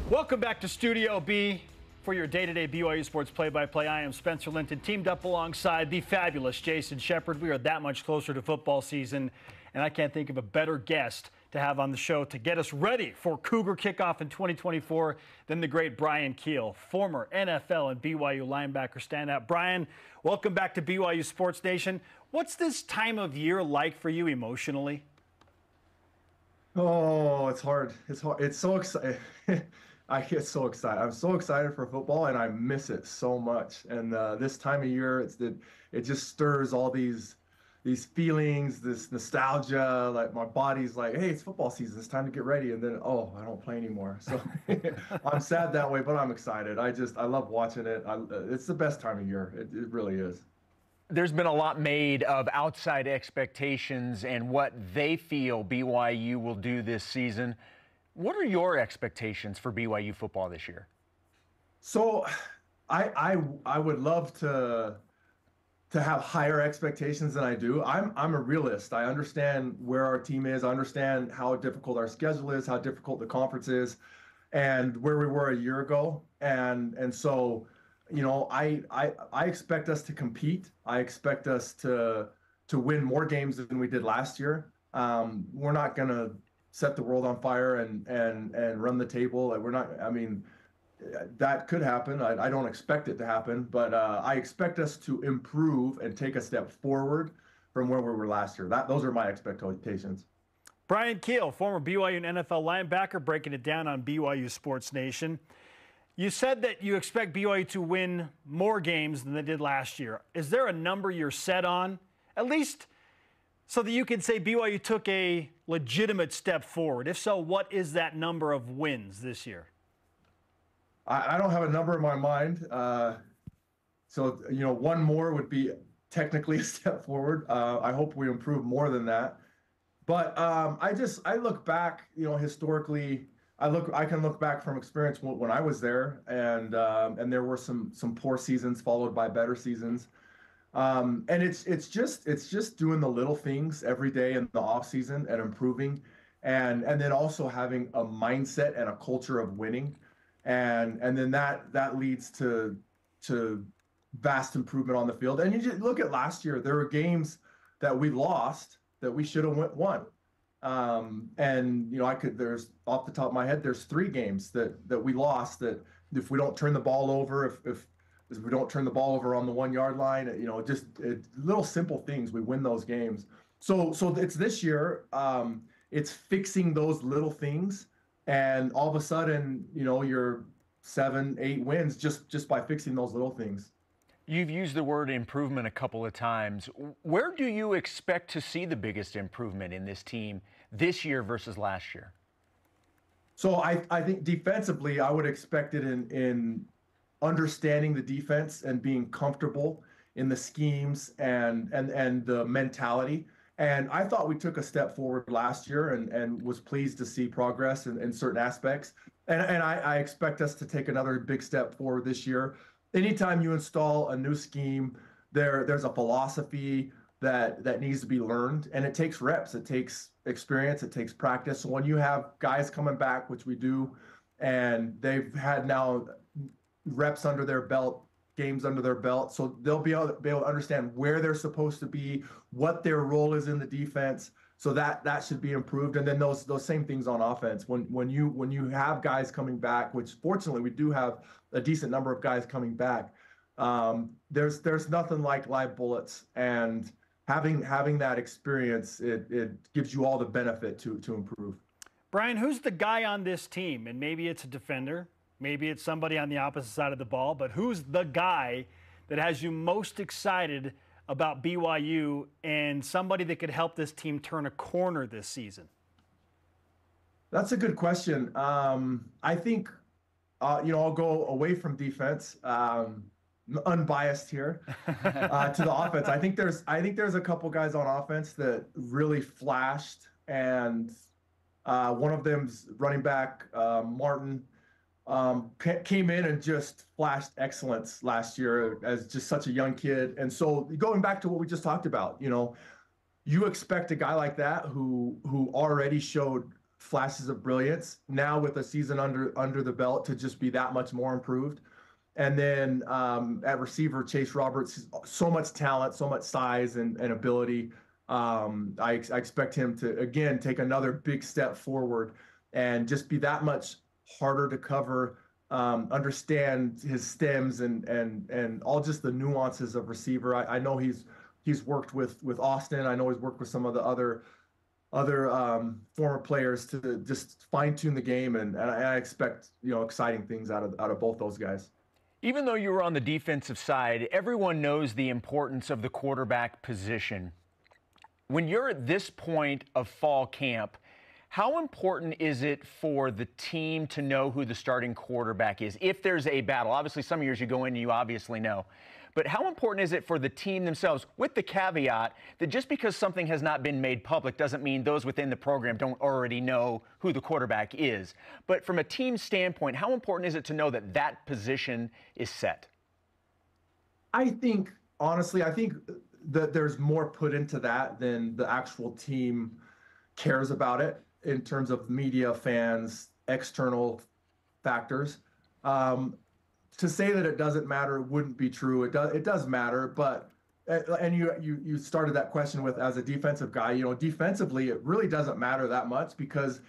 Welcome back to Studio B for your day-to-day BYU sports play-by-play. I am Spencer Linton, teamed up alongside the fabulous Jason Shepard. We are that much closer to football season, and I can't think of a better guest to have on the show to get us ready for Cougar kickoff in 2024 than the great Bryan Kehl, former NFL and BYU linebacker standout. Bryan, welcome back to BYU Sports Nation. What's this time of year like for you emotionally? Oh, it's hard. It's hard. It's so exciting. I get so excited. I'm so excited for football, and I miss it so much. And this time of year, it just stirs all these feelings, this nostalgia. Like my body's like, hey, it's football season. It's time to get ready. And then, oh, I don't play anymore. So I'm sad that way, but I'm excited. I love watching it. It's the best time of year. It really is. There's been a lot made of outside expectations and what they feel BYU will do this season. What are your expectations for BYU football this year? So I would love to have higher expectations than I do. I'm a realist. I understand where our team is. I understand how difficult our schedule is, how difficult the conference is, and where we were a year ago. And so, you know, I expect us to compete. I expect us to win more games than we did last year. We're not gonna set the world on fire and run the table. We're not. I mean, that could happen. I don't expect it to happen, but I expect us to improve and take a step forward from where we were last year. Those are my expectations. Bryan Kehl, former BYU and NFL linebacker, breaking it down on BYU Sports Nation. You said that you expect BYU to win more games than they did last year. Is there a number you're set on, at least so that you can say BYU took a legitimate step forward? If so, what is that number of wins this year? I don't have a number in my mind. So, you know, one more would be technically a step forward. I hope we improve more than that. But I look back, you know, historically. I can look back from experience when I was there, and there were some poor seasons followed by better seasons. And it's just doing the little things every day in the off season and improving, and then also having a mindset and a culture of winning, and then that leads to vast improvement on the field. And you just look at last year, there were games that we lost that we should have won. And you know, there's off the top of my head, there's 3 games that we lost that if we don't turn the ball over, if we don't turn the ball over on the 1-yard line, you know, just little simple things, we win those games. So it's this year, it's fixing those little things, and all of a sudden, you know, you're 7-8 wins just by fixing those little things. You've used the word improvement a couple of times. Where do you expect to see the biggest improvement in this team this year versus last year? So I think defensively, I would expect it in understanding the defense and being comfortable in the schemes and the mentality. And I thought we took a step forward last year and was pleased to see progress in certain aspects. And I expect us to take another big step forward this year. Anytime you install a new scheme, there's a philosophy that needs to be learned, and it takes reps, it takes experience, it takes practice. So when you have guys coming back, which we do, and they've had now reps under their belt, games under their belt, so they'll be able to understand where they're supposed to be, what their role is in the defense. So that should be improved. And then those same things on offense. When you have guys coming back, which fortunately we do have a decent number of guys coming back, there's nothing like live bullets, and having that experience, it gives you all the benefit to improve. Bryan, who's the guy on this team? And maybe it's a defender, maybe it's somebody on the opposite side of the ball, but who's the guy that has you most excited about BYU and somebody that could help this team turn a corner this season? That's a good question. I think, you know, I'll go away from defense, unbiased here, to the offense. I think there's a couple guys on offense that really flashed, and one of them's running back, Martin. Came in and just flashed excellence last year as just such a young kid. And so going back to what we just talked about, you know, you expect a guy like that who already showed flashes of brilliance. Now with a season under the belt, to just be that much more improved. And then at receiver, Chase Roberts, so much talent, so much size and ability. I expect him to, again, take another big step forward and just be that much harder to cover, understand his stems and all just the nuances of receiver. I know he's worked with Austin. I know he's worked with some of the other former players to just fine tune the game, and I expect exciting things out of both those guys. Even though you were on the defensive side, everyone knows the importance of the quarterback position. When you're at this point of fall camp, how important is it for the team to know who the starting quarterback is if there's a battle? Obviously, some years you go in and you obviously know. But how important is it for the team themselves, with the caveat that just because something has not been made public doesn't mean those within the program don't already know who the quarterback is? But from a team standpoint, how important is it to know that that position is set? I think, honestly, that there's more put into that than the actual team cares about it in terms of media, fans, external factors. To say that it doesn't matter wouldn't be true. It does matter, but and you started that question with, as a defensive guy, defensively it really doesn't matter that much because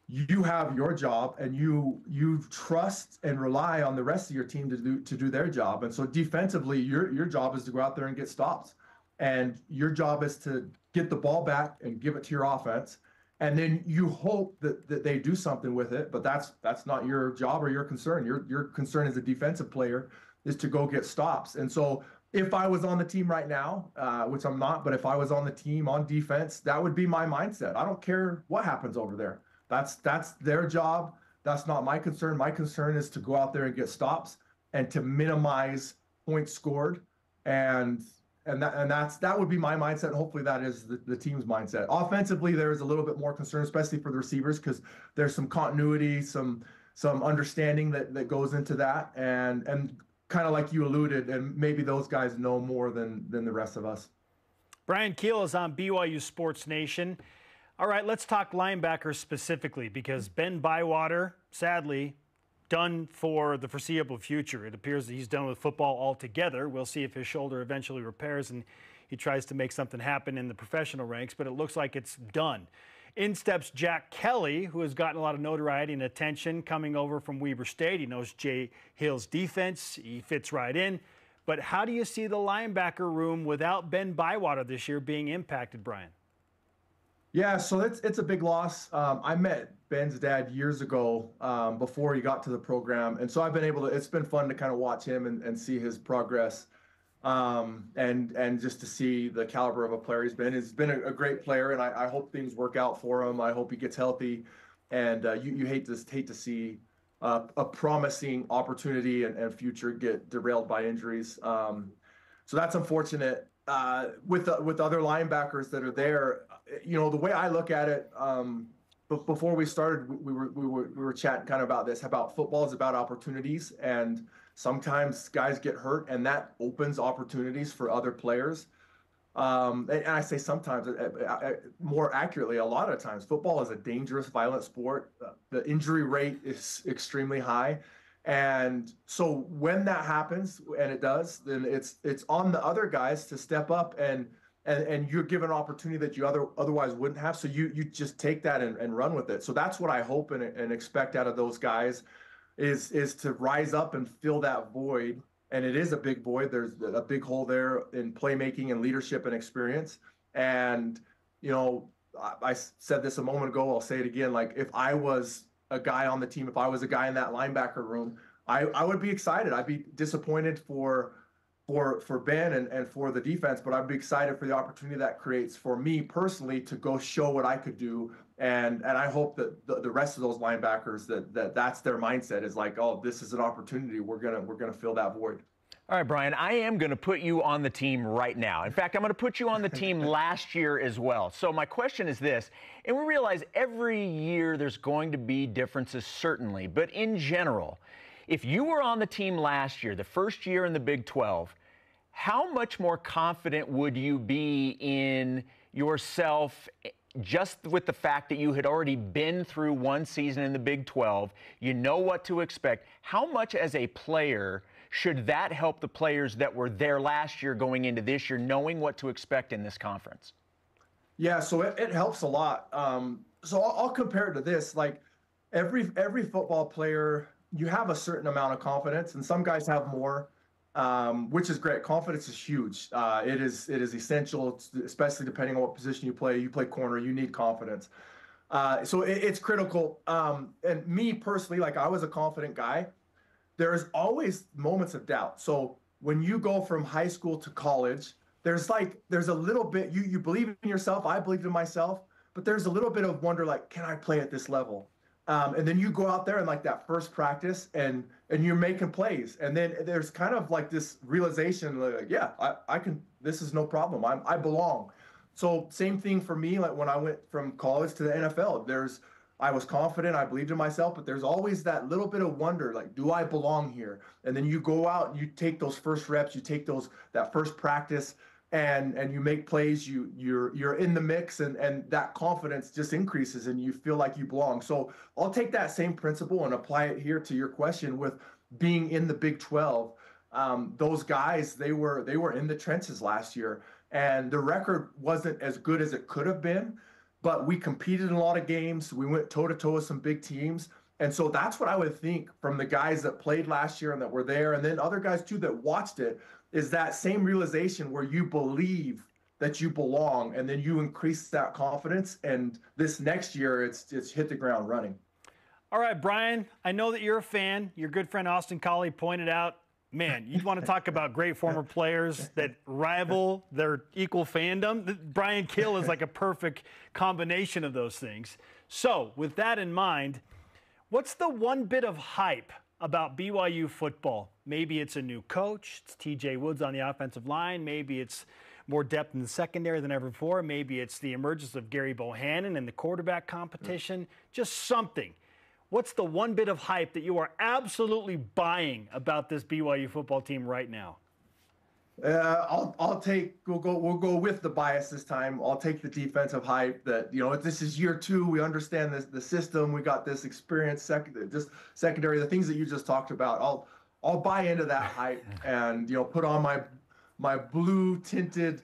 you have your job and you trust and rely on the rest of your team to do their job. And so defensively, your job is to go out there and get stops, and your job is to get the ball back and give it to your offense. And then you hope that they do something with it, but that's not your job or your concern. Your concern as a defensive player is to go get stops. And so if I was on the team right now, which I'm not, but if I was on the team on defense, that would be my mindset. I don't care what happens over there. That's their job. That's not my concern. My concern is to go out there and get stops and to minimize points scored. And that would be my mindset, and hopefully that is the team's mindset. Offensively, there is a little bit more concern, especially for the receivers, because there's some continuity, some understanding that goes into that, and kind of like you alluded, and maybe those guys know more than the rest of us. Bryan Kehl is on BYU Sports Nation. All right, let's talk linebackers specifically, because Ben Bywater, sadly, done for the foreseeable future. It appears that he's done with football altogether. We'll see if his shoulder eventually repairs and he tries to make something happen in the professional ranks, but it looks like it's done. In steps Jack Kelly, who has gotten a lot of notoriety and attention coming over from Weber State. He knows Jay Hill's defense. He fits right in. But how do you see the linebacker room without Ben Bywater this year being impacted, Bryan? Yeah, so it's a big loss. I met Ben's dad years ago before he got to the program. And so I've been it's been fun to kind of watch him and see his progress and just to see the caliber of a player he's been. He's been a great player, and I hope things work out for him. I hope he gets healthy. And you hate to see a promising opportunity and future get derailed by injuries. So that's unfortunate. With other linebackers that are there, the way I look at it, before we started, we were chatting kind of about this, about football is about opportunities, and sometimes guys get hurt, and that opens opportunities for other players. And I say sometimes, more accurately, a lot of times, football is a dangerous, violent sport. The injury rate is extremely high. And so when that happens, and it does, then it's on the other guys to step up and you're given an opportunity that you otherwise wouldn't have. So you just take that and run with it. So that's what I hope and expect out of those guys is to rise up and fill that void. And it is a big void. There's a big hole there in playmaking and leadership and experience. And, I said this a moment ago, I'll say it again. Like, if I was a guy on the team, if I was a guy in that linebacker room, I would be excited. I'd be disappointed for Ben and for the defense, but I'd be excited for the opportunity that creates for me personally to go show what I could do. And I hope that the rest of those linebackers that's their mindset, is like, oh, this is an opportunity. We're gonna fill that void. All right, Bryan, I am going to put you on the team right now. In fact, I'm going to put you on the team last year as well. So my question is this, and we realize every year there's going to be differences, certainly, but in general, if you were on the team last year, the first year in the Big 12, how much more confident would you be in yourself just with the fact that you had already been through one season in the Big 12, you know what to expect. How much as a player should that help the players that were there last year going into this year, knowing what to expect in this conference? Yeah, so it helps a lot. So I'll compare it to this. Like every football player, you have a certain amount of confidence, and some guys have more, which is great. Confidence is huge. It is essential, especially depending on what position you play. You play corner, you need confidence. So it's critical. And me personally, like I was a confident guy. There is always moments of doubt. So when you go from high school to college, there's a little bit, you believe in yourself. I believed in myself, but there's a little bit of wonder, like, can I play at this level? And then you go out there and like that first practice and you're making plays. And then there's kind of like this realization, like, yeah, I can, this is no problem. I belong. So same thing for me. Like when I went from college to the NFL, I was confident, I believed in myself, but there's always that little bit of wonder, like, do I belong here? And then you go out and you take those first reps, you take that first practice, and you make plays, you're in the mix, and that confidence just increases and you feel like you belong. So I'll take that same principle and apply it here to your question with being in the Big 12. Those guys, they were in the trenches last year, and the record wasn't as good as it could have been. But we competed in a lot of games. We went toe-to-toe with some big teams. And so that's what I would think from the guys that played last year and that were there, and then other guys too that watched it, is that same realization where you believe that you belong, and then you increase that confidence. And this next year, it's hit the ground running. All right, Bryan, I know that you're a fan. Your good friend Austin Colley pointed out, man, you'd want to talk about great former players that rival their equal fandom. Bryan Kehl is like a perfect combination of those things. So with that in mind, what's the one bit of hype about BYU football? Maybe it's a new coach. It's TJ Woods on the offensive line. Maybe it's more depth in the secondary than ever before. Maybe it's the emergence of Gary Bohannon in the quarterback competition. Just something. What's the one bit of hype that you are absolutely buying about this BYU football team right now? We'll go with the bias this time. I'll take the defensive hype that, this is year 2. We understand the system. We got this experience, secondary, the things that you just talked about. I'll buy into that hype and, put on my blue tinted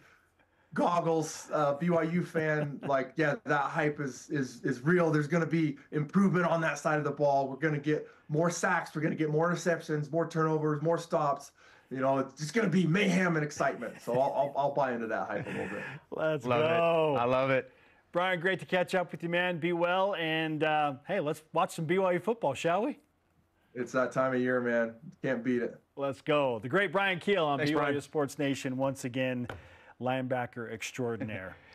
goggles, BYU fan, like, yeah, that hype is real. There's going to be improvement on that side of the ball. We're going to get more sacks. We're going to get more interceptions, more turnovers, more stops. It's just going to be mayhem and excitement. So I'll buy into that hype a little bit. Let's go. I love it. Bryan, great to catch up with you, man. Be well. And, hey, let's watch some BYU football, shall we? It's that time of year, man. Can't beat it. Let's go. The great Bryan Kehl on Thanks, BYU Bryan. Sports Nation once again. Linebacker extraordinaire.